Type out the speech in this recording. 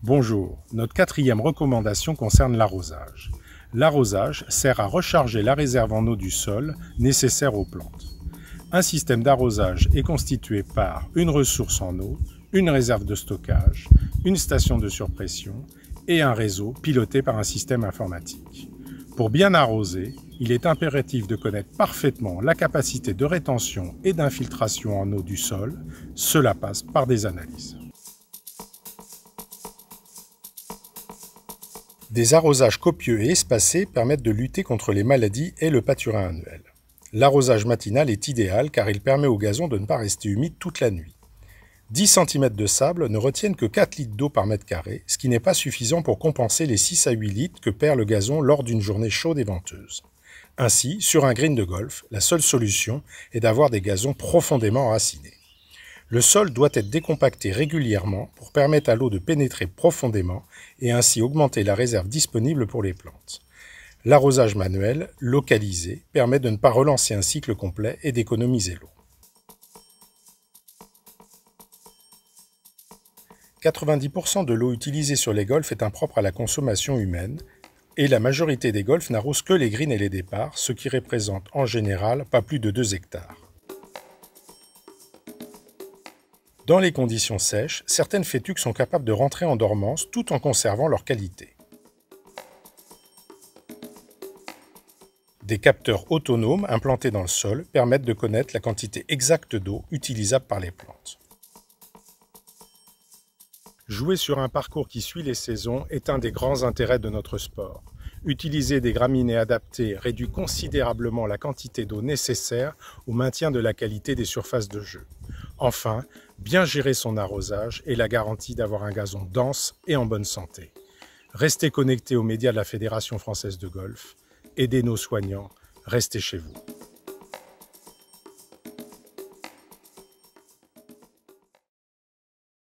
Bonjour, notre quatrième recommandation concerne l'arrosage. L'arrosage sert à recharger la réserve en eau du sol nécessaire aux plantes. Un système d'arrosage est constitué par une ressource en eau, une réserve de stockage, une station de surpression et un réseau piloté par un système informatique. Pour bien arroser, il est impératif de connaître parfaitement la capacité de rétention et d'infiltration en eau du sol. Cela passe par des analyses. Des arrosages copieux et espacés permettent de lutter contre les maladies et le pâturin annuel. L'arrosage matinal est idéal car il permet au gazon de ne pas rester humide toute la nuit. 10 cm de sable ne retiennent que 4 litres d'eau par mètre carré, ce qui n'est pas suffisant pour compenser les 6 à 8 litres que perd le gazon lors d'une journée chaude et venteuse. Ainsi, sur un green de golf, la seule solution est d'avoir des gazons profondément enracinés. Le sol doit être décompacté régulièrement pour permettre à l'eau de pénétrer profondément et ainsi augmenter la réserve disponible pour les plantes. L'arrosage manuel, localisé, permet de ne pas relancer un cycle complet et d'économiser l'eau. 90% de l'eau utilisée sur les golfs est impropre à la consommation humaine et la majorité des golfs n'arrosent que les greens et les départs, ce qui représente en général pas plus de 2 hectares. Dans les conditions sèches, certaines fétuques sont capables de rentrer en dormance tout en conservant leur qualité. Des capteurs autonomes implantés dans le sol permettent de connaître la quantité exacte d'eau utilisable par les plantes. Jouer sur un parcours qui suit les saisons est un des grands intérêts de notre sport. Utiliser des graminées adaptées réduit considérablement la quantité d'eau nécessaire au maintien de la qualité des surfaces de jeu. Enfin, bien gérer son arrosage est la garantie d'avoir un gazon dense et en bonne santé. Restez connectés aux médias de la Fédération française de golf. Aidez nos soignants. Restez chez vous.